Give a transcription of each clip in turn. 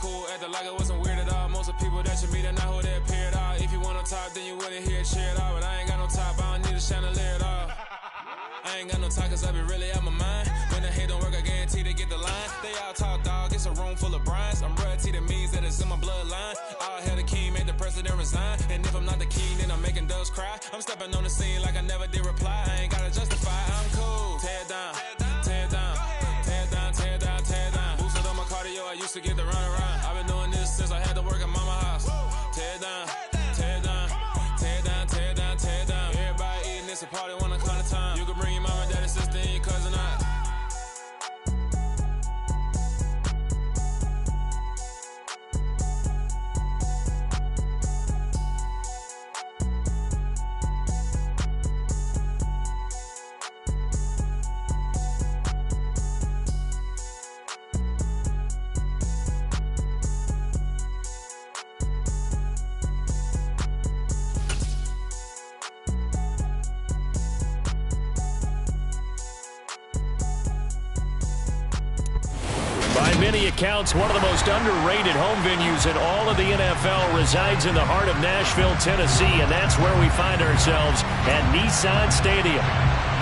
cool, acting like it wasn't weird at all. Most of the people that you meet are not who they appear at all. If you want on top, then you wouldn't hear a cheer at all. But I ain't got no top, I don't need a chandelier at all. I ain't got no talk, cause I be really out my mind. When the hate don't work, I guarantee they get the line. They all talk, dog, it's a room full of Bryans. I'm royalty, that means that it's in my bloodline. All hail the king, make the president resign. And if I'm not the king, then I'm making doves cry. I'm stepping on the scene like I never did reply. I ain't gotta justify, I'm cool. Tear it down, tear it down, tear it down, tear it down, tear it down. Boosted on my cardio, I used to get the run around. I've been doing this since I had to work at mama house. Tear it down, tear it down, tear it down, tear it down, tear it down. Everybody eating, it's a party, one o'clock of time. You can bring your mama, daddy, sister, and your cousin out. Many accounts, one of the most underrated home venues in all of the NFL resides in the heart of Nashville, Tennessee, and that's where we find ourselves at Nissan Stadium.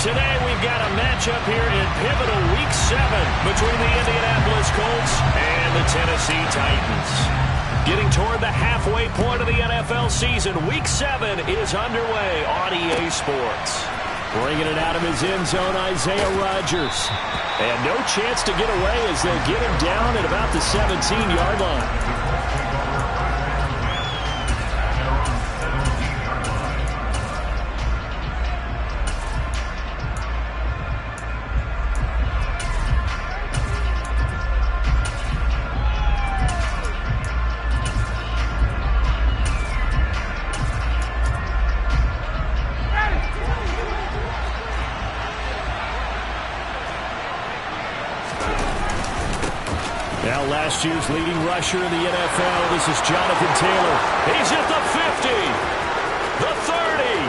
Today we've got a matchup here in pivotal Week 7 between the Indianapolis Colts and the Tennessee Titans. Getting toward the halfway point of the NFL season, Week 7 is underway on EA Sports. Bringing it out of his end zone, Isaiah Rodgers. And no chance to get away as they'll get him down at about the 17-yard line. Now last year's leading rusher in the NFL, this is Jonathan Taylor. He's at the 50, the 30,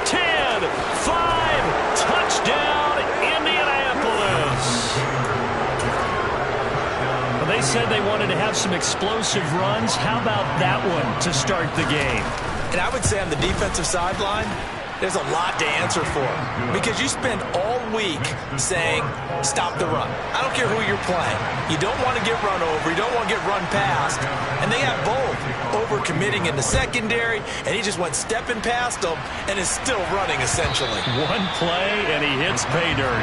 10, 5, touchdown Indianapolis. Well, they said they wanted to have some explosive runs. How about that one to start the game? And I would say on the defensive sideline, there's a lot to answer for because you spend all week saying, stop the run. I don't care who you're playing. You don't want to get run over. You don't want to get run past. And they have both over-committing in the secondary, and he just went stepping past them and is still running, essentially. One play, and he hits pay dirt.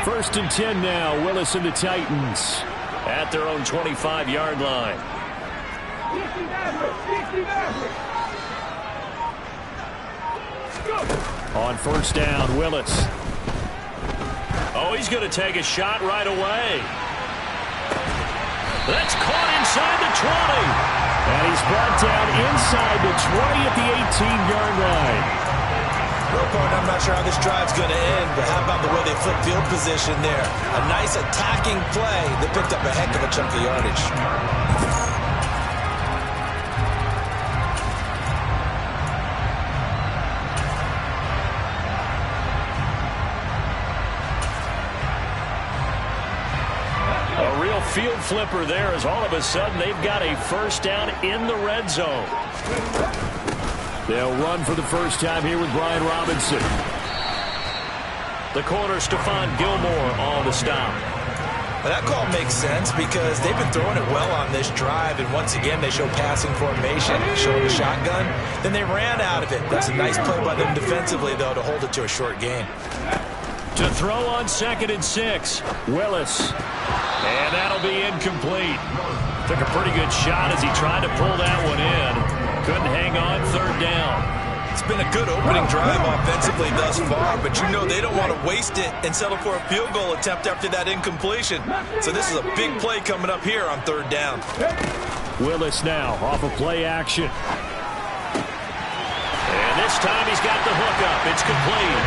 First and 10 now, Willis and the Titans at their own 25-yard line. On first down, Willis. Oh, he's going to take a shot right away. That's caught inside the 20. And he's brought down inside the 20 at the 18-yard line. Real part, I'm not sure how this drive's going to end, but how about the way they flip field position there? A nice attacking play that picked up a heck of a chunk of yardage. A real field flipper there as all of a sudden they've got a first down in the red zone. They'll run for the first time here with Brian Robinson. The corner, Stephon Gilmore, on the stop. Well, that call makes sense because they've been throwing it well on this drive, and once again they show passing formation, showing the shotgun. Then they ran out of it. That's a nice play by them defensively, though, to hold it to a short gain. To throw on 2nd and 6, Willis. And that'll be incomplete. Took a pretty good shot as he tried to pull that one in. Couldn't hang on, third down. It's been a good opening drive offensively thus far, but you know they don't want to waste it and settle for a field goal attempt after that incompletion. So this is a big play coming up here on third down. Willis now off of play action. got the hook up. It's complete.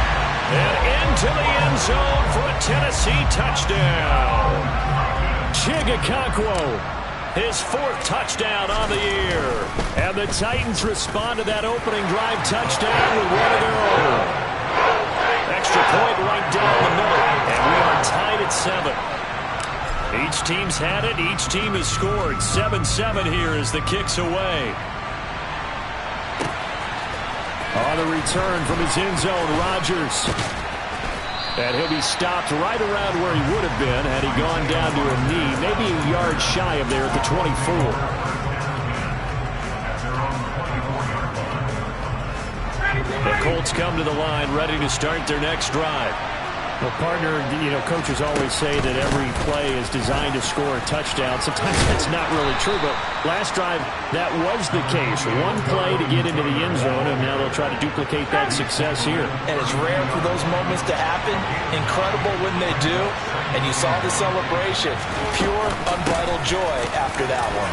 And into the end zone for a Tennessee touchdown. Chigakonkwo, his 4th touchdown on the year. And the Titans respond to that opening drive touchdown with one of their own. Extra point right down the middle. And we are tied at 7. Each team's had it. Each team has scored. 7-7 here as the kick's away. On the return from his end zone, Rodgers. And he'll be stopped right around where he would have been had he gone down to a knee, maybe a yard shy of there at the 24. The Colts come to the line, ready to start their next drive. Well, partner, coaches always say that every play is designed to score a touchdown. Sometimes that's not really true, but last drive, that was the case. One play to get into the end zone, and now they'll try to duplicate that success here. And it's rare for those moments to happen. Incredible when they do. And you saw the celebration. Pure, unbridled joy after that one.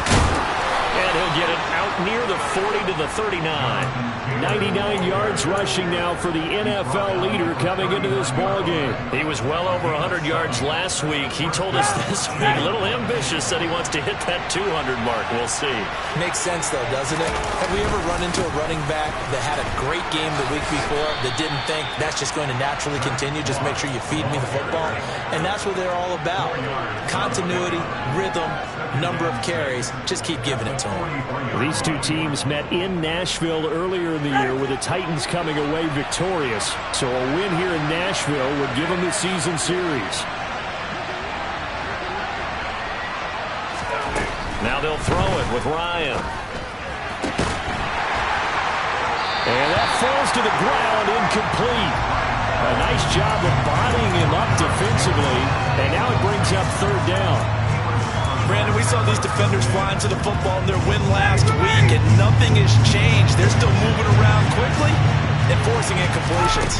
And he'll get it out near the 40 to the 39. 99 yards rushing now for the NFL leader coming into this ballgame. He was well over 100 yards last week. He told us this week, a little ambitious, that he wants to hit that 200 mark. We'll see. Makes sense, though, doesn't it? Have we ever run into a running back that had a great game the week before that didn't think that's just going to naturally continue? Just make sure you feed me the football. And that's what they're all about. Continuity, rhythm, number of carries. Just keep giving it to them. These two teams met in Nashville earlier in the year with the Titans coming away victorious. So a win here in Nashville would give them the season series. Now they'll throw it with Ryan. And that falls to the ground, incomplete. A nice job of bodying him up defensively. And now it brings up 3rd down. Brandon, we saw these defenders flying to the football in their win last week, and nothing has changed. They're still moving around quickly and forcing incompletions.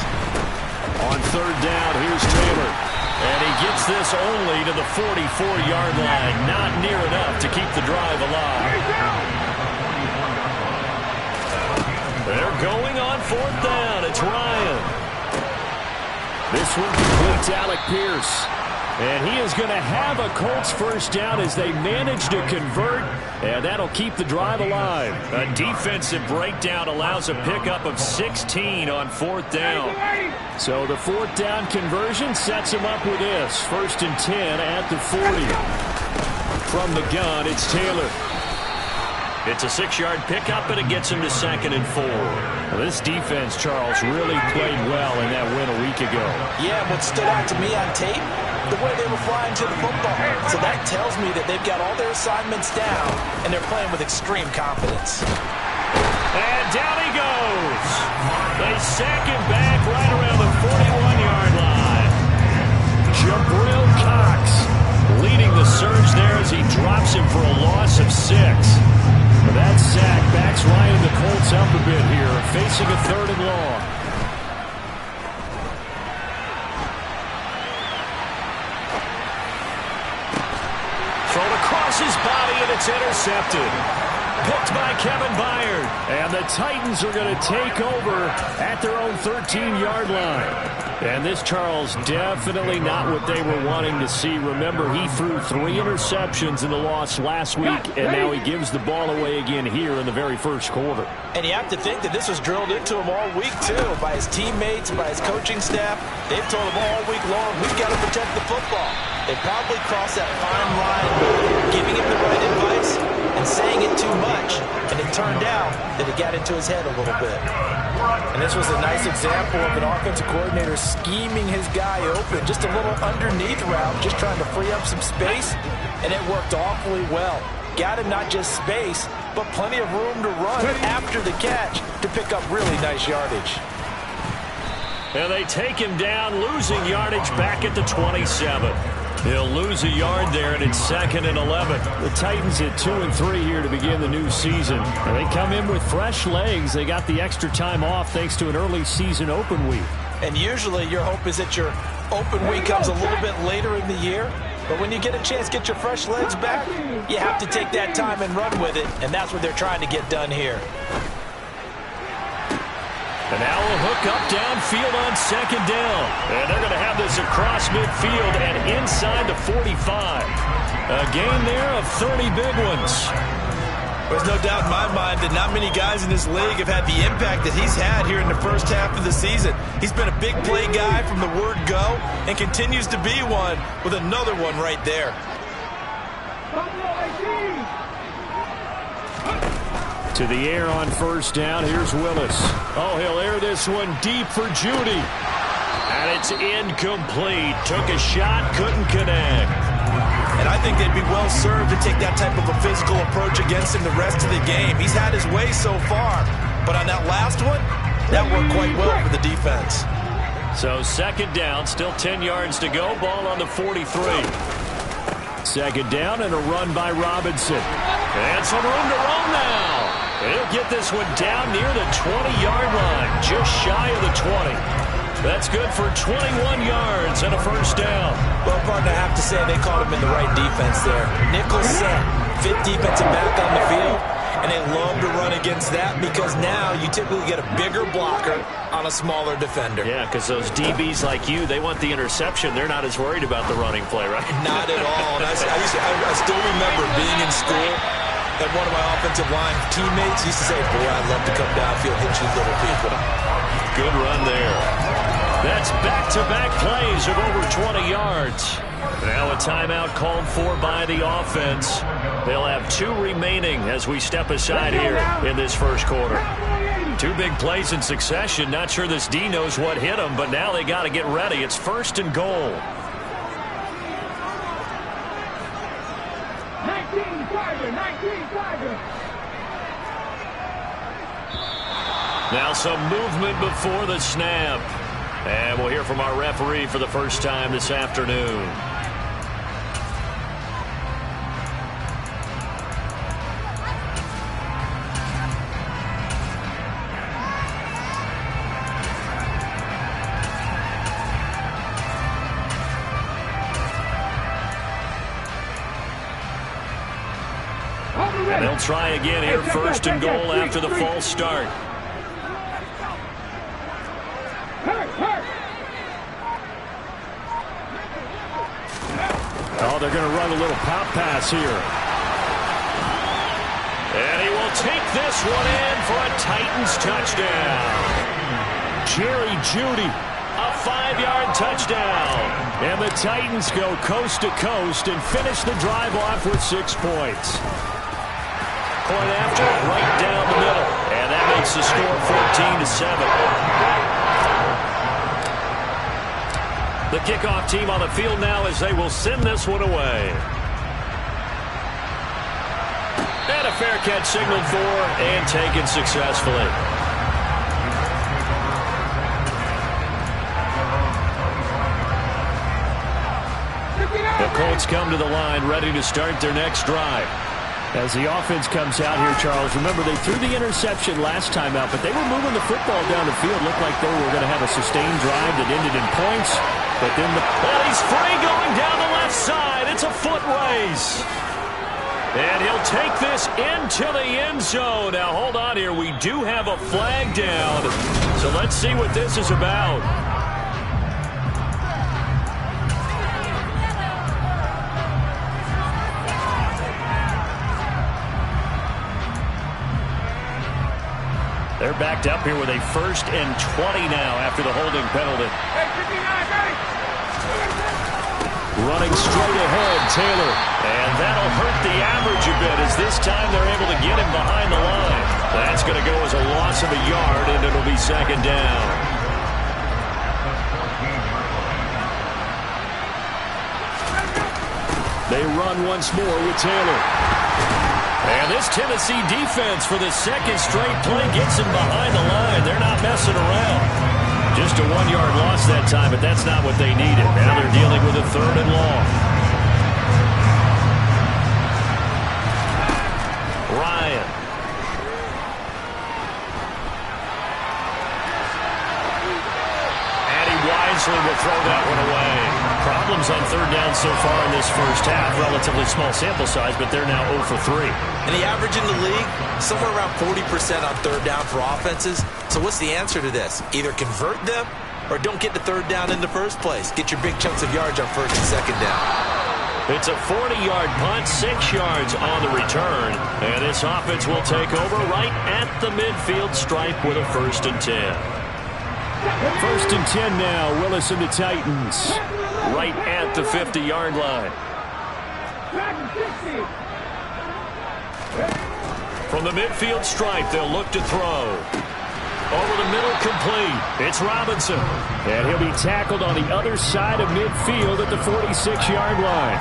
On 3rd down, here's Taylor. And he gets this only to the 44-yard line. Not near enough to keep the drive alive. They're going on 4th down. It's Ryan. This one completes Alec Pierce. And he is going to have a Colts 1st down as they manage to convert, and that'll keep the drive alive. A defensive breakdown allows a pickup of 16 on 4th down. So the 4th down conversion sets him up with this. 1st and 10 at the 40. From the gun, it's Taylor. It's a 6-yard pickup, and it gets him to 2nd and 4. Well, this defense, Charles, really played well in that win a week ago. Yeah, what stood out to me on tape, the way they were flying to the football. So that tells me that they've got all their assignments down, and they're playing with extreme confidence. And down he goes. They sack him back right around the 41-yard line. Jabril Cox leading the surge there as he drops him for a loss of 6. That sack backs Ryan and the Colts up a bit here, facing a 3rd and long. Thrown across his body, and it's intercepted. Picked by Kevin Byard. And the Titans are going to take over at their own 13-yard line. And this, Charles, definitely not what they were wanting to see. Remember, he threw 3 interceptions in the loss last week, and now he gives the ball away again here in the very first quarter. And you have to think that this was drilled into him all week, too, by his teammates, by his coaching staff. They've told him all week long, we've got to protect the football. They probably crossed that fine line, giving him the right advice and saying it too much. And it turned out that it got into his head a little bit. And this was a nice example of an offensive coordinator scheming his guy open. Just a little underneath route, just trying to free up some space. And it worked awfully well. Got him not just space, but plenty of room to run after the catch to pick up really nice yardage. And they take him down, losing yardage back at the 27. He'll lose a yard there, and it's 2nd and 11. The Titans at 2-3 here to begin the new season. And they come in with fresh legs. They got the extra time off thanks to an early season open week. And usually your hope is that your open week comes a little bit later in the year. But when you get a chance to get your fresh legs back, you have to take that time and run with it. And that's what they're trying to get done here. And now we'll hook up downfield on second down. And they're going to have this across midfield and inside the 45. A gain there of 30 big ones. There's no doubt in my mind that not many guys in this league have had the impact that he's had here in the first half of the season. He's been a big play guy from the word go and continues to be one with another one right there. To the air on first down. Here's Willis. Oh, he'll air this one deep for Judy. And it's incomplete. Took a shot, couldn't connect. And I think they'd be well served to take that type of a physical approach against him the rest of the game. He's had his way so far. But on that last one, that worked quite well for the defense. So second down, still 10 yards to go. Ball on the 43. Second down and a run by Robinson. And some room to roam now. He'll get this one down near the 20-yard line, just shy of the 20. That's good for 21 yards and a first down. Well, partner, I have to say they caught him in the right defense there. Nickel set, fit defensive back on the field, and they love to run against that because now you typically get a bigger blocker on a smaller defender. Yeah, because those DBs like you, they want the interception. They're not as worried about the running play, right? Not at all. And I still remember being in school, and one of my offensive line teammates used to say, boy, I'd love to come downfield, hit you little people. Good run there. That's back-to-back plays of over 20 yards. Now a timeout called for by the offense. They'll have 2 remaining as we step aside here in this first quarter. 2 big plays in succession. Not sure this D knows what hit them, but now they got to get ready. It's first and goal. 19 Tiger. Now some movement before the snap. And we'll hear from our referee for the first time this afternoon. And they'll try again here, first and goal after the false start. Oh, they're going to run a little pop pass here. And he will take this one in for a Titans touchdown. Jerry Jeudy, a 5-yard touchdown. And the Titans go coast to coast and finish the drive off with 6 points. Point after, right down the middle. And that makes the score 14-7. The kickoff team on the field now as they will send this one away. And a fair catch signaled for and taken successfully. The Colts come to the line ready to start their next drive. As the offense comes out here, Charles, remember they threw the interception last time out, but they were moving the football down the field. Looked like they were going to have a sustained drive that ended in points. But then he's free going down the left side. It's a foot race. And he'll take this into the end zone. Now, hold on here. We do have a flag down. So let's see what this is about. They're backed up here with a 1st and 20 now after the holding penalty. Running straight ahead, Taylor. And that'll hurt the average a bit as this time they're able to get him behind the line. That's going to go as a loss of a yard, and it'll be second down. They run once more with Taylor. And this Tennessee defense for the second straight play gets him behind the line. They're not messing around. Just a 1-yard loss that time, but that's not what they needed. Now they're dealing with a 3rd and long. Ryan. And he wisely will throw that one away. Problems on 3rd down so far in this first half. Relatively small sample size, but they're now 0 for 3. And the average in the league, somewhere around 40% on 3rd down for offenses. So what's the answer to this? Either convert them or don't get the third down in the first place. Get your big chunks of yards on first and second down. It's a 40-yard punt, 6 yards on the return. And this offense will take over right at the midfield stripe with a 1st and 10. 1st and 10 now. Willis and the Titans right at the 50-yard line. From the midfield stripe, they'll look to throw. Over the middle, complete. It's Robinson. And he'll be tackled on the other side of midfield at the 46-yard line.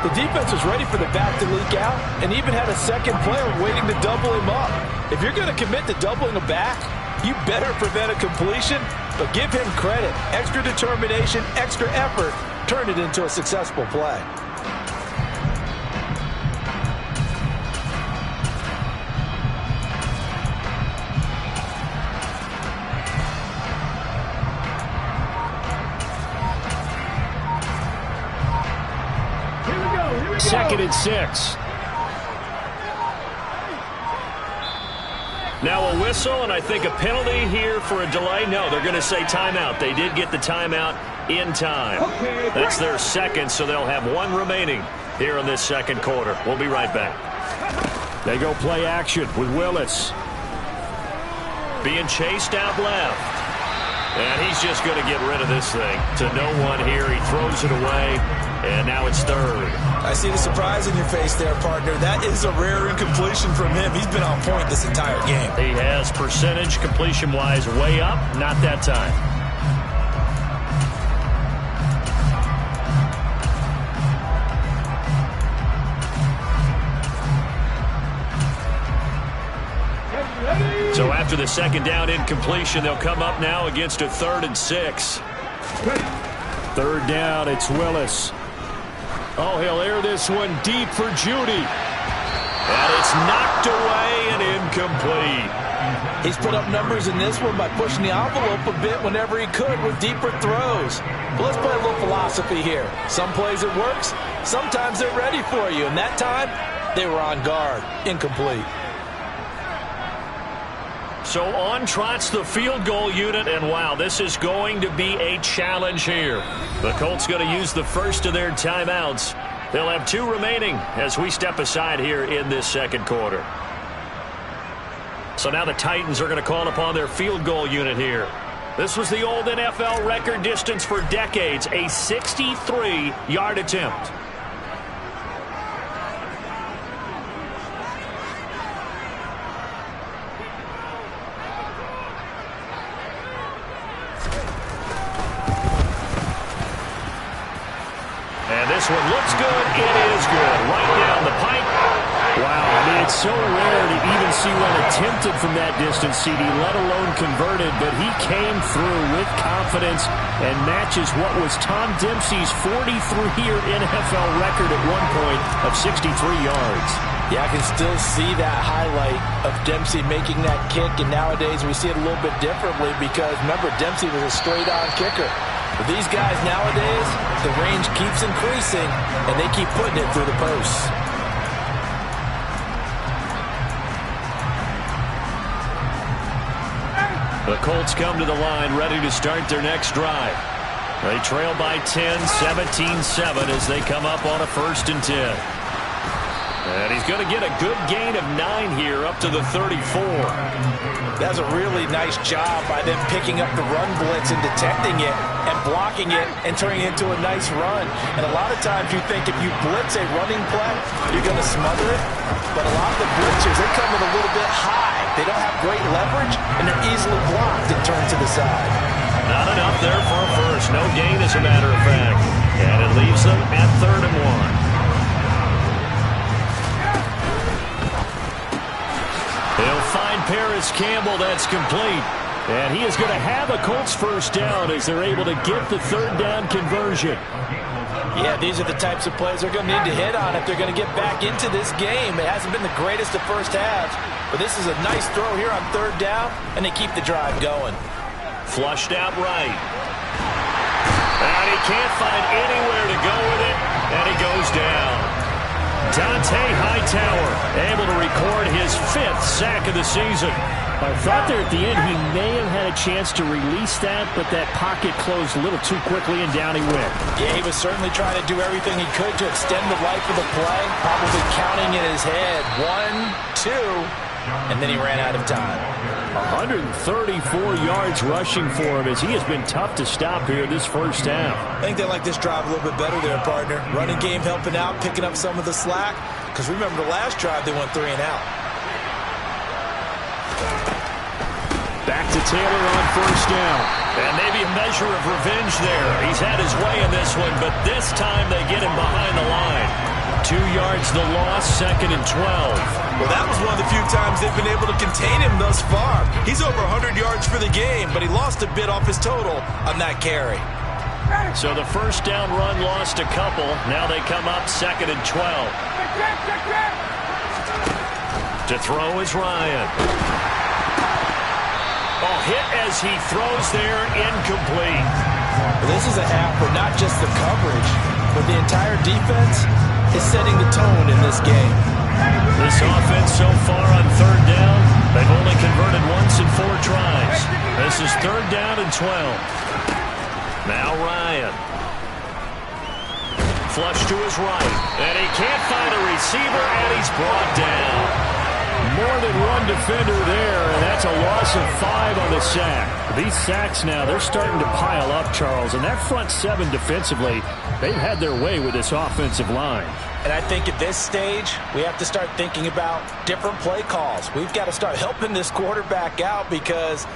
The defense was ready for the back to leak out and even had a second player waiting to double him up. If you're going to commit to doubling a back, you better prevent a completion, but give him credit. Extra determination, extra effort, turned it into a successful play. Second and 6. Now a whistle, and I think a penalty here for a delay. No, they're going to say timeout. They did get the timeout in time. That's their second, so they'll have 1 remaining here in this second quarter. We'll be right back. They go play action with Willis. Being chased out left. And he's just going to get rid of this thing to no one here. He throws it away, and now it's 3rd. I see the surprise in your face there, partner. That is a rare incompletion from him. He's been on point this entire game. He has percentage completion-wise way up. Not that time. So after the second down incompletion, they'll come up now against a 3rd and 6. 3rd down, it's Willis. Oh, he'll air this one deep for Judy. And it's knocked away and incomplete. He's put up numbers in this one by pushing the envelope a bit whenever he could with deeper throws. But let's play a little philosophy here. Some plays it works, sometimes they're ready for you. And that time, they were on guard. Incomplete. So on trots the field goal unit, and wow, this is going to be a challenge here. The Colts going to use the first of their timeouts. They'll have 2 remaining as we step aside here in this second quarter. So now the Titans are going to call upon their field goal unit here. This was the old NFL record distance for decades, a 63-yard attempt. This one looks good. It is good. Right down the pipe. Wow, I mean, it's so rare to even see one attempted from that distance, CD, let alone converted, but he came through with confidence and matches what was Tom Dempsey's 43-year NFL record at one point of 63 yards. Yeah, I can still see that highlight of Dempsey making that kick, and nowadays we see it a little bit differently because, remember, Dempsey was a straight-on kicker. But these guys nowadays, the range keeps increasing, and they keep putting it through the posts. The Colts come to the line ready to start their next drive. They trail by 10, 17-7 as they come up on a 1st and 10. And he's going to get a good gain of 9 here up to the 34. That's a really nice job by them picking up the run blitz and detecting it and blocking it and turning it into a nice run. And a lot of times you think if you blitz a running play, you're going to smother it. But a lot of the blitzers, they come in a little bit high. They don't have great leverage, and they're easily blocked and turned to the side. Not enough there for a first. No gain, as a matter of fact. And it leaves them at 3rd and 1. He'll find Paris Campbell. That's complete. And he is going to have a Colts 1st down as they're able to get the 3rd down conversion. Yeah, these are the types of plays they're going to need to hit on if they're going to get back into this game. It hasn't been the greatest of first halves, but this is a nice throw here on 3rd down, and they keep the drive going. Flushed out right. And he can't find anywhere to go with it, and he goes down. Dante Hightower able to record his 5th sack of the season. I thought there at the end he may have had a chance to release that, but that pocket closed a little too quickly, and down he went. Yeah, he was certainly trying to do everything he could to extend the life of the play, probably counting in his head 1, 2, and then he ran out of time. 134 yards rushing for him as he has been tough to stop here this first half. I think they like this drive a little bit better there, partner. Running game helping out, picking up some of the slack. Because remember, the last drive they went 3 and out. Back to Taylor on first down. And maybe a measure of revenge there. He's had his way in this one, but this time they get him behind the line. 2 yards the loss, 2nd and 12. Well, that was one of the few times they've been able to contain him thus far. He's over 100 yards for the game, but he lost a bit off his total on that carry. So the first down run lost a couple. Now they come up 2nd and 12. To throw is Ryan. Oh, hit as he throws there, incomplete. Well, this is a half where not just the coverage, but the entire defense is setting the tone in this game. This offense so far on 3rd down, they've only converted once in 4 tries. This is 3rd down and 12. Now Ryan. Flush to his right. And he can't find a receiver, and he's brought down. More than one defender there, and that's a loss of 5 on the sack. These sacks now, they're starting to pile up, Charles, and that front 7 defensively, they've had their way with this offensive line. And I think at this stage, we have to start thinking about different play calls. We've got to start helping this quarterback out because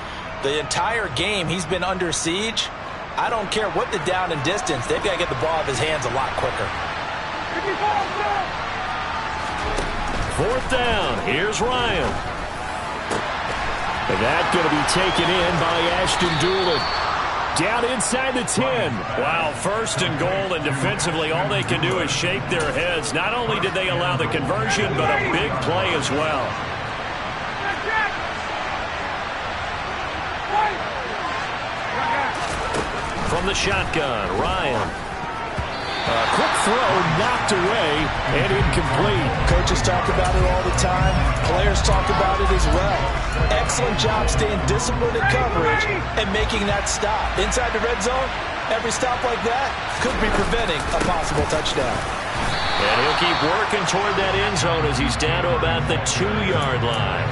the entire game he's been under siege. I don't care what the down and distance, they've got to get the ball out of his hands a lot quicker. 4th down. Here's Ryan. And that's going to be taken in by Ashton Dulin. Down inside the 10. Wow, 1st and goal, and defensively all they can do is shake their heads. Not only did they allow the conversion, but a big play as well. From the shotgun, Ryan. Quick throw, knocked away, and incomplete. Coaches talk about it all the time. Players talk about it as well. Excellent job staying disciplined in coverage and making that stop. Inside the red zone, every stop like that could be preventing a possible touchdown. And he'll keep working toward that end zone as he's down to about the 2-yard line.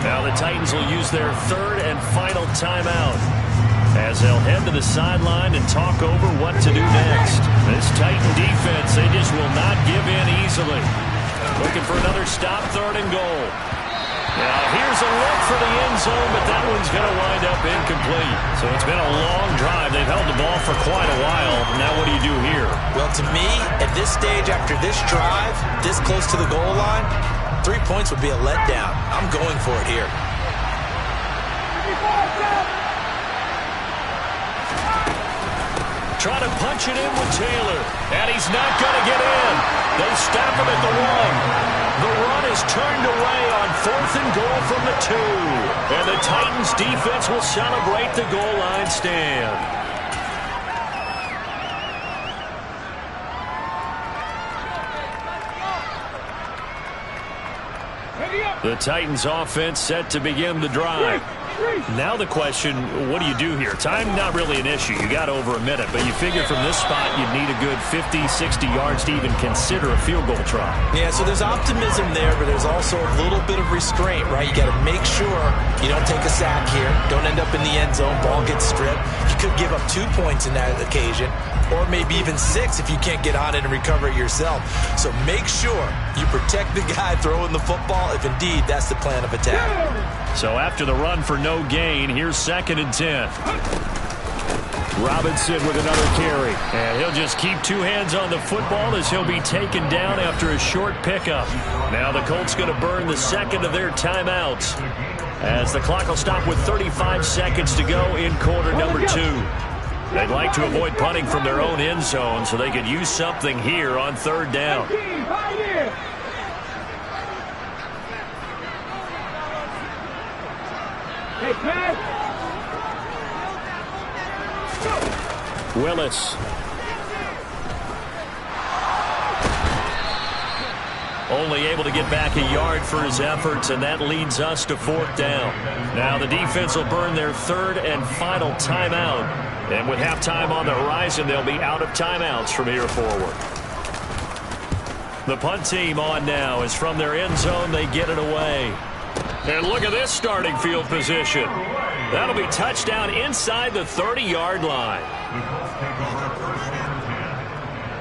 Now the Titans will use their 3rd and final timeout, as they'll head to the sideline and talk over what to do next. This Titan defense, they just will not give in easily. Looking for another stop, 3rd and goal. Now here's a look for the end zone, but that one's going to wind up incomplete. So it's been a long drive. They've held the ball for quite a while. Now what do you do here? Well, to me, at this stage, after this drive, this close to the goal line, 3 points would be a letdown. I'm going for it here. Trying to punch it in with Taylor, and he's not going to get in. They stop him at the 1. The run is turned away on 4th and goal from the 2. And the Titans defense will celebrate the goal line stand. The Titans offense set to begin the drive. Now the question, what do you do here? Time not really an issue. You got over a minute, but you figure from this spot you'd need a good 50, 60 yards to even consider a field goal try. Yeah, so there's optimism there, but there's also a little bit of restraint, right? You got to make sure you don't take a sack here. Don't end up in the end zone. Ball gets stripped. You could give up 2 points in that occasion, or maybe even 6 if you can't get on it and recover it yourself. So make sure you protect the guy throwing the football if indeed that's the plan of attack. So after the run for no gain, here's 2nd and 10. Robinson with another carry. And he'll just keep 2 hands on the football as he'll be taken down after a short pickup. Now the Colts going to burn the 2nd of their timeouts, as the clock will stop with 35 seconds to go in quarter number 2. They'd like to avoid punting from their own end zone so they could use something here on 3rd down. Willis. Only able to get back a yard for his efforts, and that leads us to 4th down. Now the defense will burn their 3rd and final timeout. And with halftime on the horizon, they'll be out of timeouts from here forward. The punt team on now is from their end zone. They get it away. And look at this starting field position. That'll be touchdown inside the 30-yard line.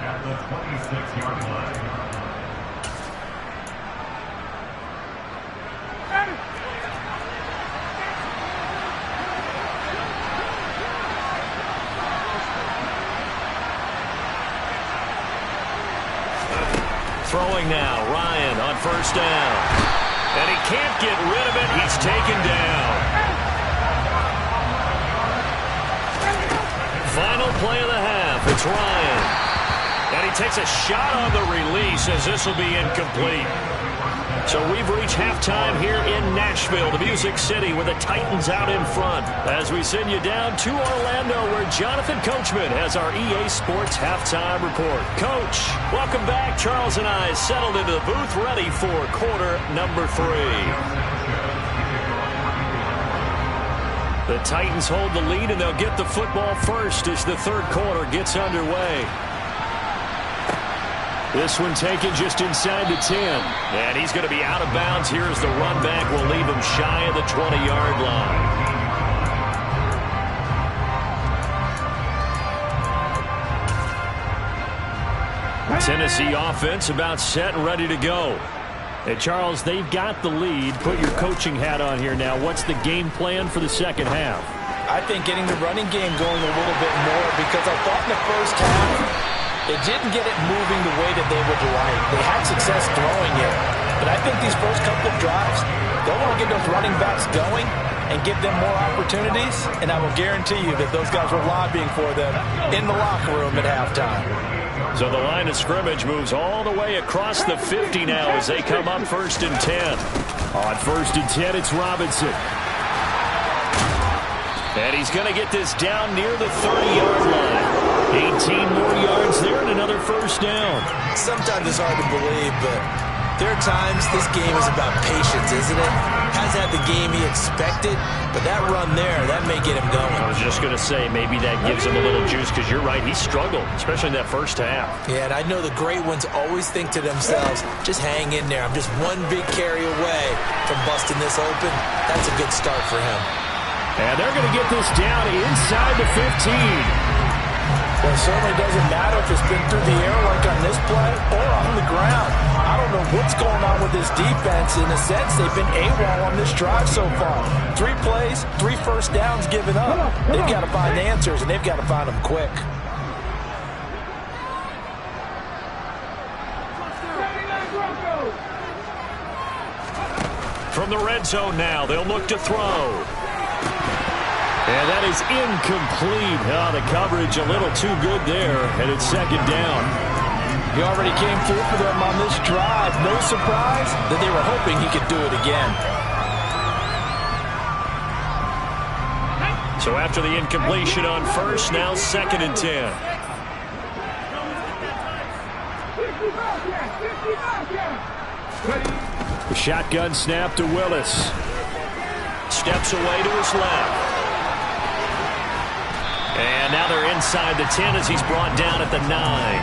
At the 26-yard line. Throwing now, Ryan on 1st down. And he can't get rid of it. He's taken down. Final play of the half. It's Ryan. And he takes a shot on the release as this will be incomplete. So we've reached halftime here in Nashville, the Music City, with the Titans out in front. As we send you down to Orlando, where Jonathan Coachman has our EA Sports halftime report. Coach, welcome back. Charles and I settled into the booth, ready for quarter number 3. The Titans hold the lead, and they'll get the football first as the 3rd quarter gets underway. This one taken just inside the 10. And he's going to be out of bounds here as the run back will leave him shy of the 20-yard line. Tennessee offense about set and ready to go. And Charles, they've got the lead. Put your coaching hat on here now. What's the game plan for the second half? I think getting the running game going a little bit more, because I thought in the first half they didn't get it moving the way that they would like. They had success throwing it, but I think these first couple of drives, they'll want to get those running backs going and give them more opportunities, and I will guarantee you that those guys were lobbying for them in the locker room at halftime. So the line of scrimmage moves all the way across the 50 now as they come up 1st and 10. On 1st and 10, it's Robinson. And he's going to get this down near the 30-yard line. 18 more yards there and another 1st down. Sometimes it's hard to believe, but there are times this game is about patience, isn't it? Hasn't had the game he expected, but that run there, that may get him going. I was just going to say, maybe that gives him a little juice, because you're right, he struggled, especially in that first half. Yeah, and I know the great ones always think to themselves, just hang in there. I'm just one big carry away from busting this open. That's a good start for him. And they're going to get this down inside the 15. Well, it certainly doesn't matter if it's been through the air like on this play or on the ground. I don't know what's going on with this defense. In a sense, they've been AWOL on this drive so far. 3 plays, 3 first downs given up. They've got to find answers, and they've got to find them quick. From the red zone now, they'll look to throw. And that is incomplete. Oh, the coverage a little too good there, and it's 2nd down. He already came through for them on this drive. No surprise that they were hoping he could do it again. So after the incompletion on 1st, now 2nd and 10. The shotgun snap to Willis. Steps away to his left. And now they're inside the 10 as he's brought down at the 9.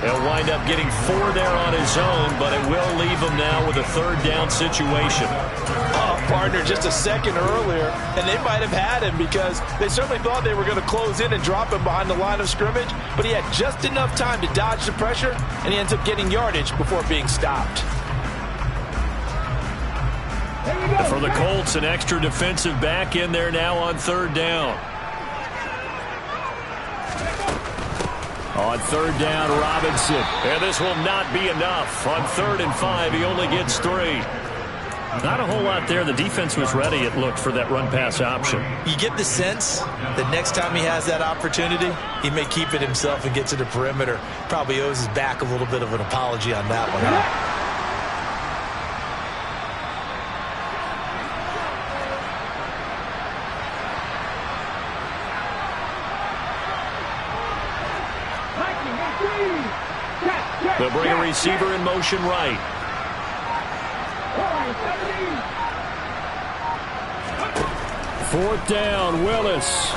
He'll wind up getting 4 there on his own, but it will leave him now with a 3rd down situation. Oh, partner, just a second earlier, and they might have had him because they certainly thought they were going to close in and drop him behind the line of scrimmage, but he had just enough time to dodge the pressure, and he ends up getting yardage before being stopped. For the Colts, an extra defensive back in there now on 3rd down. On 3rd down, Robinson. And this will not be enough. On 3rd and 5, he only gets 3. Not a whole lot there. The defense was ready, it looked, for that run-pass option. You get the sense that next time he has that opportunity, he may keep it himself and get to the perimeter. Probably owes his back a little bit of an apology on that one, huh? They'll bring a receiver in motion right. Fourth down, Willis.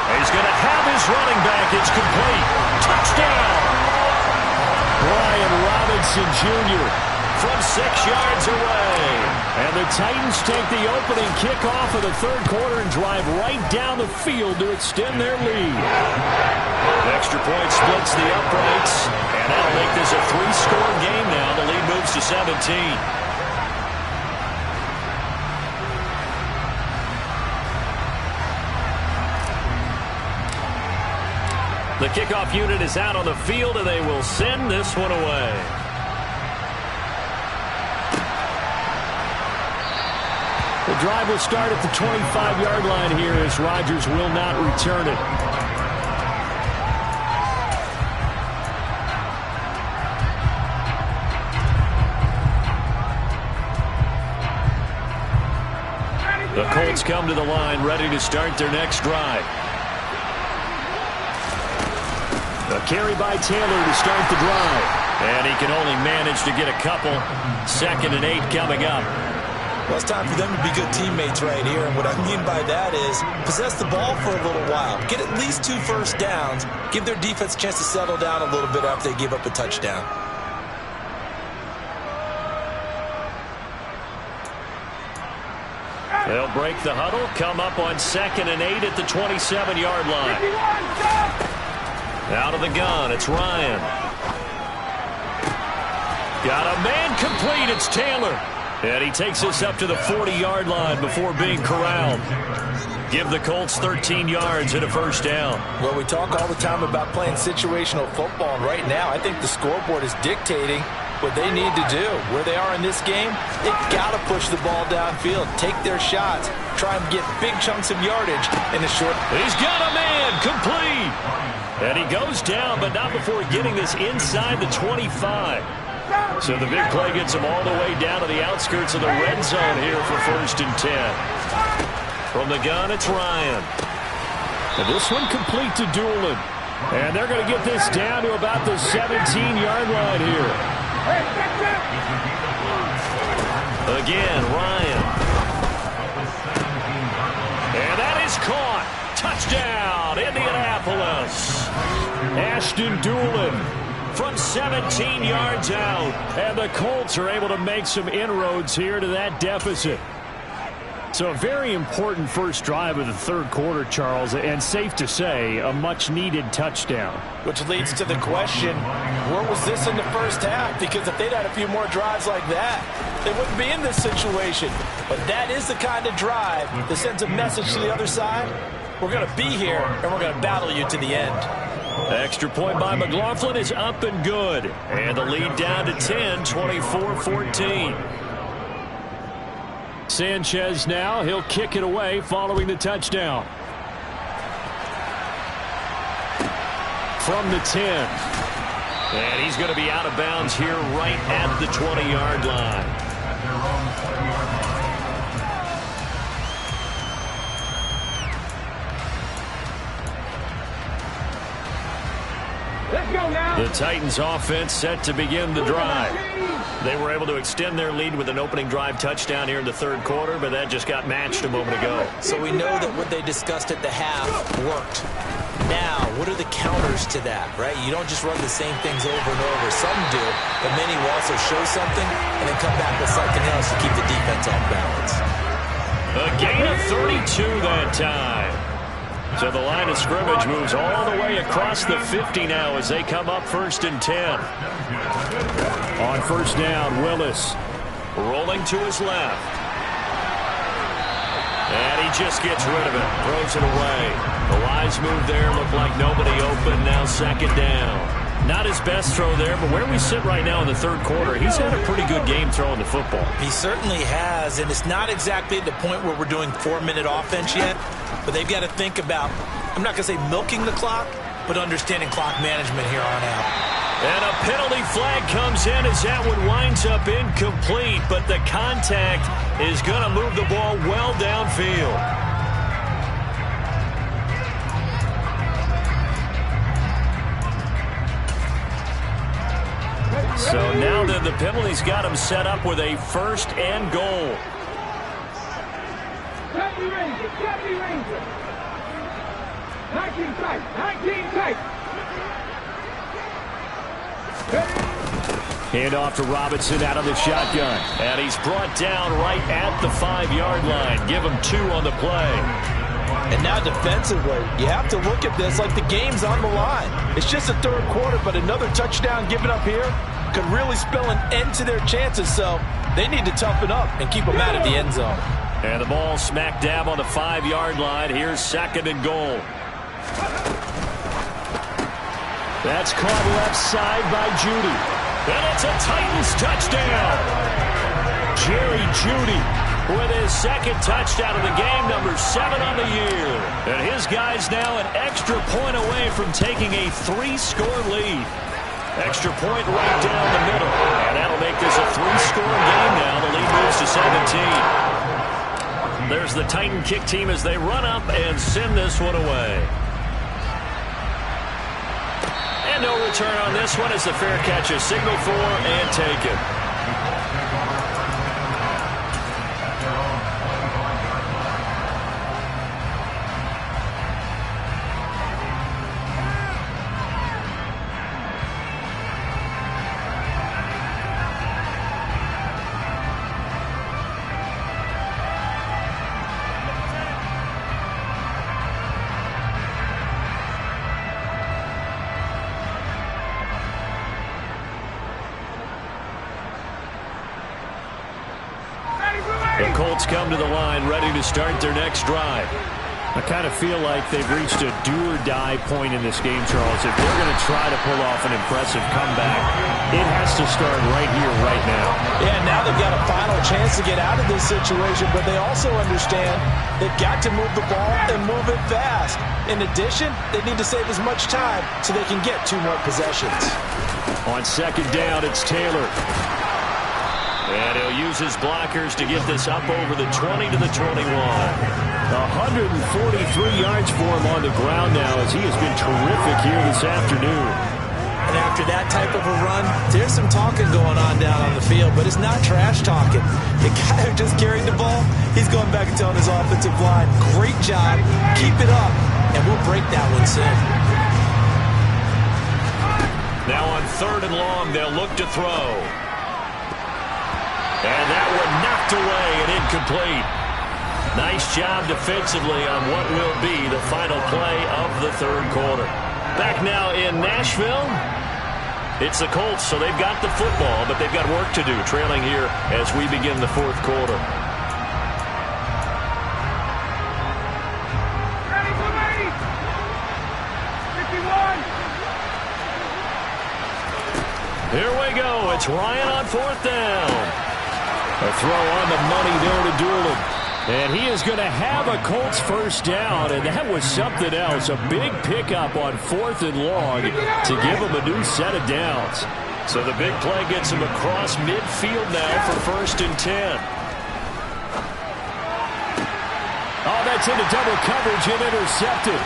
He's going to have his running back. It's complete. Touchdown! Brian Robinson Jr. from 6 yards away. And the Titans take the opening kickoff of the third quarter and drive right down the field to extend their lead. The extra point splits the uprights, and that'll make this a 3-score game now. The lead moves to 17. The kickoff unit is out on the field, and they will send this one away. The drive will start at the 25-yard line here as Rodgers will not return it. The Colts come to the line, ready to start their next drive. A carry by Taylor to start the drive. And he can only manage to get a couple. 2nd and 8 coming up. Well, it's time for them to be good teammates right here. And what I mean by that is possess the ball for a little while. Get at least 2 first downs. Give their defense a chance to settle down a little bit after they give up a touchdown. They'll break the huddle. Come up on 2nd and 8 at the 27-yard line. Out of the gun, it's Ryan. Got a man complete, it's Taylor. And he takes us up to the 40-yard line before being corralled. Give the Colts 13 yards and a first down. Well, we talk all the time about playing situational football, and right now I think the scoreboard is dictating what they need to do. Where they are in this game, they've got to push the ball downfield, take their shots, try and get big chunks of yardage in the short. He's got a man complete. And he goes down, but not before getting this inside the 25. So the big play gets him all the way down to the outskirts of the red zone here for 1st and 10. From the gun, it's Ryan. And this one complete to Doolin. And they're going to get this down to about the 17-yard line here. Again, Ryan. And that is caught. Touchdown, Indianapolis. Ashton Doolin from 17 yards out. And the Colts are able to make some inroads here to that deficit. So a very important first drive of the third quarter, Charles, and safe to say, a much-needed touchdown. Which leads to the question, where was this in the first half? Because if they'd had a few more drives like that, they wouldn't be in this situation. But that is the kind of drive that sends a message to the other side. We're going to be here, and we're going to battle you to the end. Extra point by McLaughlin is up and good. And the lead down to 10, 24-14. Sanchez now, he'll kick it away following the touchdown. From the 10. And he's going to be out of bounds here right at the 20-yard line. The Titans offense set to begin the drive. They were able to extend their lead with an opening drive touchdown here in the third quarter, but that just got matched a moment ago. So we know that what they discussed at the half worked. Now, what are the counters to that, right? You don't just run the same things over and over. Some do, but many will also show something and then come back with something else to keep the defense off balance. A gain of 32 that time. So the line of scrimmage moves all the way across the 50 now as they come up 1st and 10. On first down, Willis rolling to his left. And he just gets rid of it, throws it away. The wise move there, looked like nobody open, now 2nd down. Not his best throw there, but where we sit right now in the third quarter, he's had a pretty good game throwing the football. He certainly has, and it's not exactly at the point where we're doing 4-minute offense yet, but they've got to think about, I'm not going to say milking the clock, but understanding clock management here on out. And a penalty flag comes in as that one winds up incomplete, but the contact is going to move the ball well downfield. So now then the penalty's got him set up with a 1st and goal. Jackie Ranger. 19 tight. Hand off to Robinson out of the shotgun. And he's brought down right at the 5-yard line. Give him 2 on the play. And now defensively, you have to look at this like the game's on the line. It's just the 3rd quarter, but another touchdown given up here could really spell an end to their chances. So they need to toughen up and keep them out of the end zone. And the ball smack dab on the 5-yard line. Here's 2nd and goal. That's caught left side by Jeudy. And it's a Titans touchdown. Jerry Jeudy with his 2nd touchdown of the game, number 7 on the year. And his guy's now an extra point away from taking a 3-score lead. Extra point right down the middle. And that'll make this a 3-score game now. The lead moves to 17. There's the Titan kick team as they run up and send this one away. And no return on this one as the fair catch is signaled for and taken. The Colts come to the line ready to start their next drive. I kind of feel like they've reached a do-or-die point in this game, Charles. If they're going to try to pull off an impressive comeback, it has to start right here, right now. Yeah, now they've got a final chance to get out of this situation, but they also understand they've got to move the ball and move it fast. In addition, they need to save as much time so they can get 2 more possessions. On 2nd down, it's Taylor. And he'll use his blockers to get this up over the 20 to the 21. 143 yards for him on the ground now as he has been terrific here this afternoon. And after that type of a run, there's some talking going on down on the field, but it's not trash talking. The guy who just carried the ball, he's going back and telling his offensive line, great job, keep it up, and we'll break that one soon. Now on 3rd and long, they'll look to throw. And that one knocked away and incomplete. Nice job defensively on what will be the final play of the 3rd quarter. Back now in Nashville. It's the Colts, so they've got the football, but they've got work to do, trailing here as we begin the 4th quarter. Ready for me! 51! Here we go. It's Ryan on 4th down. A throw on the money there to Doolin. And he is going to have a Colts 1st down, and that was something else. A big pickup on 4th and long to give him a new set of downs. So the big play gets him across midfield now for 1st and 10. Oh, that's into double coverage and intercepted.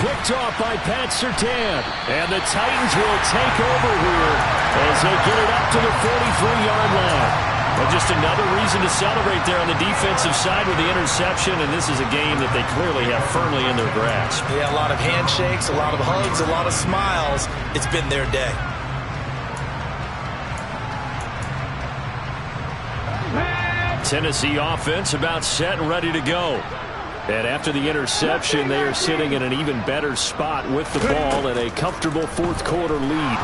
Picked off by Pat Surtain. And the Titans will take over here as they get it up to the 43-yard line. And just another reason to celebrate there on the defensive side with the interception, and this is a game that they clearly have firmly in their grasp. Yeah, a lot of handshakes, a lot of hugs, a lot of smiles. It's been their day. Tennessee offense about set and ready to go. And after the interception, they are sitting in an even better spot with the ball and a comfortable 4th quarter lead.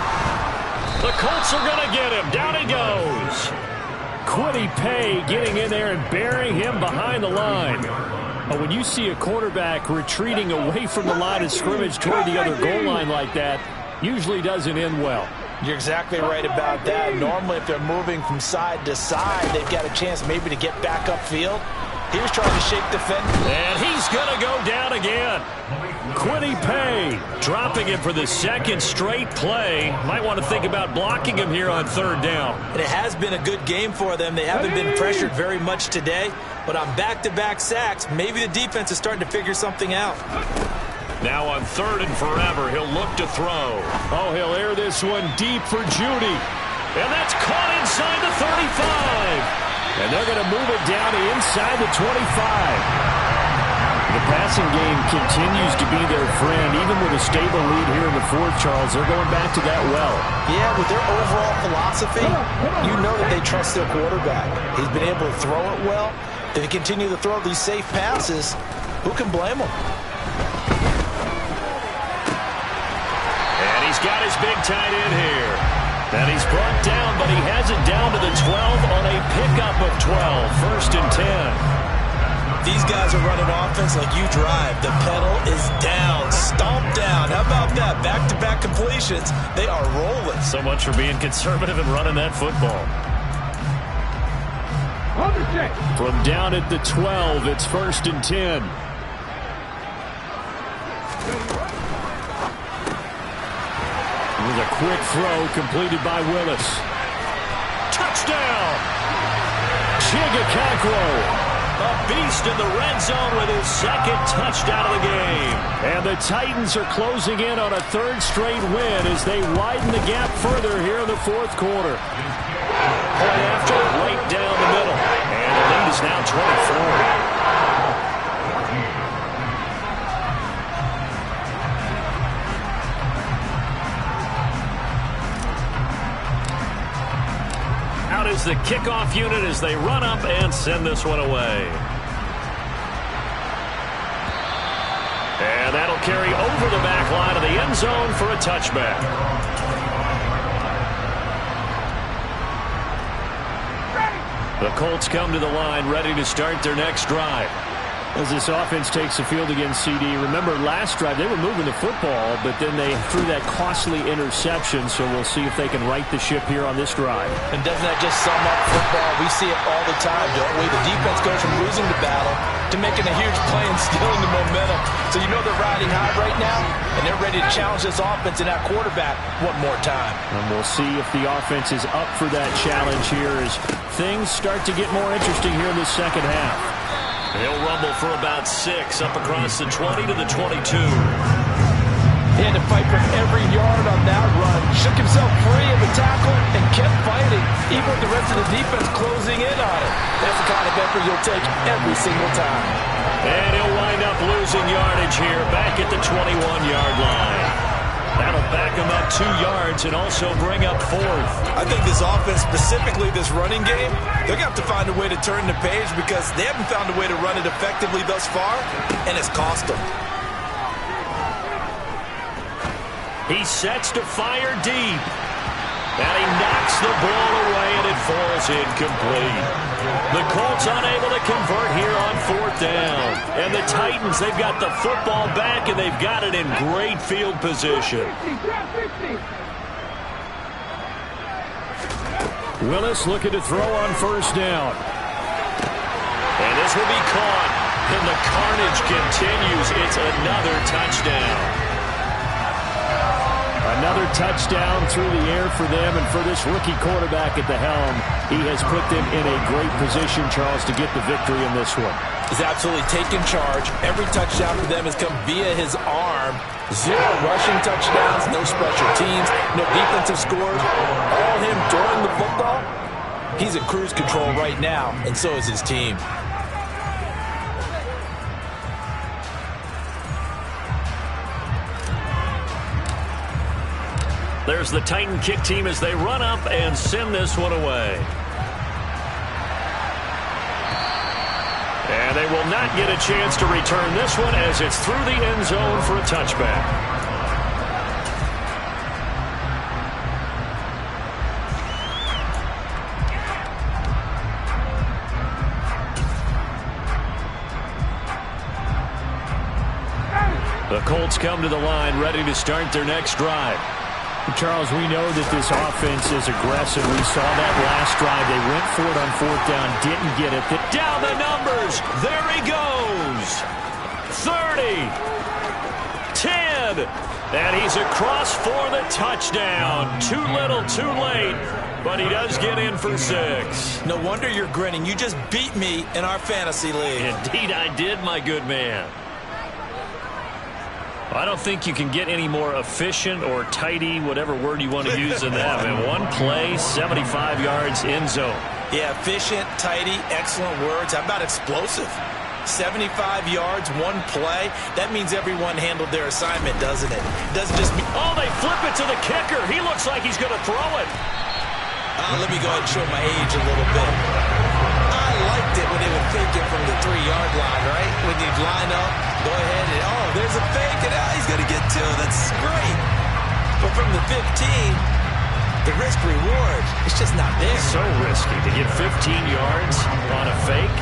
The Colts are going to get him. Down he goes. Kwity Paye getting in there and burying him behind the line. But when you see a quarterback retreating away from the line of scrimmage toward the other goal line like that, usually doesn't end well. You're exactly right about that. Normally, if they're moving from side to side, they've got a chance maybe to get back upfield. He was trying to shake the fence. And he's going to go down again. Kwity Paye dropping him for the 2nd straight play. Might want to think about blocking him here on 3rd down. And it has been a good game for them. They haven't been pressured very much today. But on back-to-back sacks, maybe the defense is starting to figure something out. Now on 3rd and forever, he'll look to throw. Oh, he'll air this one deep for Jeudy. And that's caught inside the 35. And they're going to move it down to inside the 25. The passing game continues to be their friend. Even with a stable lead here in the fourth, Charles, they're going back to that well. Yeah, with their overall philosophy, you know that they trust their quarterback. He's been able to throw it well. If they continue to throw these safe passes, who can blame them? And he's got his big tight end here. And he's brought down, but he has it down to the 12 on a pickup of 12. 1st and 10. These guys are running offense like you drive. The pedal is down, stomped down. How about that? Back-to-back completions. They are rolling. So much for being conservative and running that football. From down at the 12, it's 1st and 10. With a quick throw completed by Willis. Touchdown! Chigakakro. A beast in the red zone with his 2nd touchdown of the game. And the Titans are closing in on a 3rd straight win as they widen the gap further here in the 4th quarter. Point after, right down the middle. And the lead is now 24. Out is the kickoff unit as they run up and send this one away. And that'll carry over the back line of the end zone for a touchback. The Colts come to the line ready to start their next drive. As this offense takes the field against CD, remember last drive they were moving the football, but then they threw that costly interception, so we'll see if they can right the ship here on this drive. And doesn't that just sum up football? We see it all the time, don't we? The defense goes from losing the battle to making a huge play and stealing the momentum. So you know they're riding high right now, and they're ready to challenge this offense and that quarterback one more time. And we'll see if the offense is up for that challenge here as things start to get more interesting here in the second half. He'll rumble for about 6 up across the 20 to the 22. He had to fight for every yard on that run. Shook himself free of the tackle and kept fighting, even with the rest of the defense closing in on it. That's the kind of effort you'll take every single time. And he'll wind up losing yardage here back at the 21-yard line. That'll back him up 2 yards and also bring up 4th. I think this offense, specifically this running game, they're going to have to find a way to turn the page because they haven't found a way to run it effectively thus far, and it's cost them. He sets to fire deep. And he knocks the ball away, and it falls incomplete. The Colts unable to convert here on 4th down. And the Titans, they've got the football back, and they've got it in great field position. Willis looking to throw on 1st down. And this will be caught. And the carnage continues. It's another touchdown. Another touchdown through the air for them, and for this rookie quarterback at the helm, he has put them in a great position, Charles, to get the victory in this one. He's absolutely taken charge. Every touchdown for them has come via his arm. 0 rushing touchdowns, no special teams, no defensive scores. All him throwing the football. He's in cruise control right now, and so is his team. There's the Titan kick team as they run up and send this one away. And they will not get a chance to return this one as it's through the end zone for a touchback. The Colts come to the line ready to start their next drive. Charles, we know that this offense is aggressive. We saw that last drive. They went for it on 4th down, didn't get it. Down the numbers. There he goes. 30. 10. And he's across for the touchdown. Too little, too late. But he does get in for 6. No wonder you're grinning. You just beat me in our fantasy league. Indeed I did, my good man. I don't think you can get any more efficient or tidy, whatever word you want to use in that. And one play, 75 yards in zone. Yeah, efficient, tidy, excellent words. How about explosive? 75 yards, one play. That means everyone handled their assignment, doesn't it? Doesn't just mean... Oh, they flip it to the kicker. He looks like he's going to throw it. Let me go ahead and show my age a little bit. I liked it when they would fake it from the 3-yard line, right? When you'd line up, go ahead and, oh, there's a fake, and he's going to get 2. That's great. But from the 15, the risk-reward, it's just not there. So risky to get 15 yards on a fake.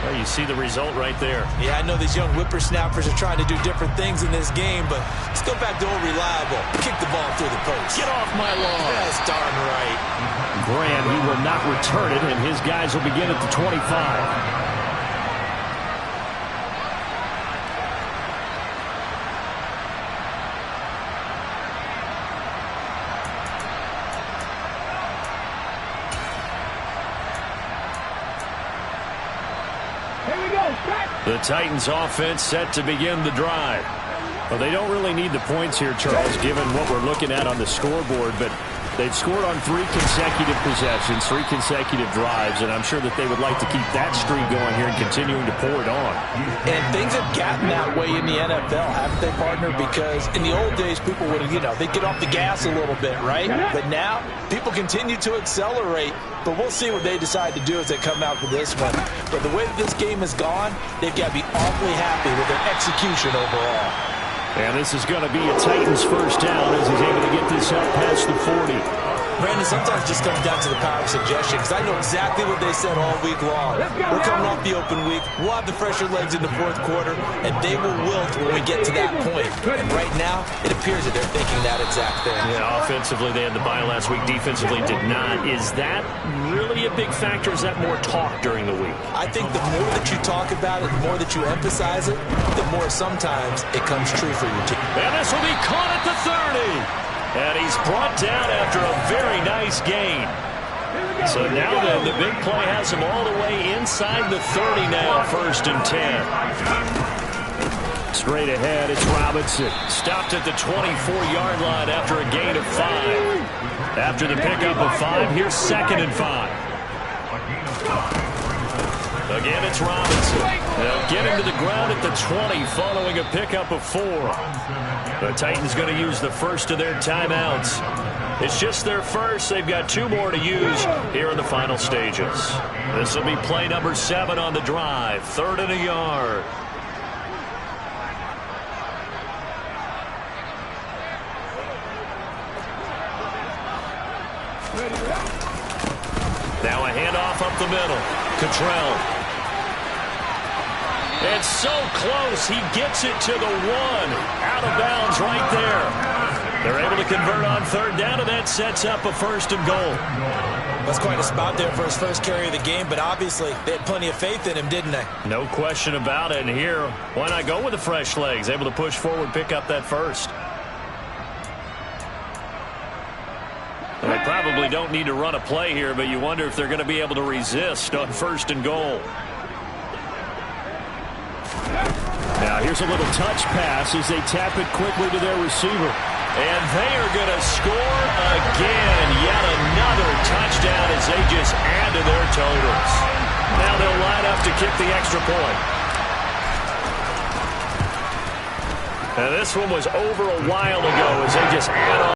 Well, you see the result right there. Yeah, I know these young whippersnappers are trying to do different things in this game, but let's go back to old reliable. Kick the ball through the post. Get off my lawn. That's darn right. Graham, he will not return it, and his guys will begin at the 25. The Titans offense set to begin the drive. Well, they don't really need the points here, Charles, given what we're looking at on the scoreboard, but they've scored on 3 consecutive possessions, 3 consecutive drives, and I'm sure that they would like to keep that streak going here and continuing to pour it on. And things have gotten that way in the NFL, haven't they, partner? Because in the old days, people would, they'd get off the gas a little bit, right? But now, people continue to accelerate, but we'll see what they decide to do as they come out for this one. But the way that this game has gone, they've got to be awfully happy with their execution overall. And this is going to be a Titans first down as he's able to get this up past the 40. Brandon, sometimes it just comes down to the power of suggestion, because I know exactly what they said all week long. We're coming off the open week. We'll have the fresher legs in the fourth quarter, and they will wilt when we get to that point. And right now, it appears that they're thinking that exact thing. Yeah, offensively, they had the bye last week. Defensively, did not. Is that really a big factor? Is that more talk during the week? I think the more that you talk about it, the more that you emphasize it, the more sometimes it comes true for your team. And this will be caught at the 30. And he's brought down after a very nice gain. So now then, the big play has him all the way inside the 30 now, 1st and 10. Straight ahead, it's Robinson. Stopped at the 24-yard line after a gain of 5. After the pickup of 5, here's 2nd and 5. Again, it's Robinson. They'll get him to the ground at the 20 following a pickup of 4. The Titans going to use the first of their timeouts. It's just their first. They've got 2 more to use here in the final stages. This will be play number 7 on the drive. 3rd and a yard. Now a handoff up the middle. Cottrell. It's so close. He gets it to the 1. Out of bounds right there. They're able to convert on 3rd down, and that sets up a 1st and goal. That's quite a spot there for his first carry of the game, but obviously they had plenty of faith in him, didn't they? No question about it. And here, why not go with the fresh legs? Able to push forward, pick up that first. And they probably don't need to run a play here, but you wonder if they're going to be able to resist on 1st and goal. Now here's a little touch pass as they tap it quickly to their receiver. And they are going to score again. Yet another touchdown as they just add to their totals. Now they'll line up to kick the extra point. And this one was over a while ago as they just add on.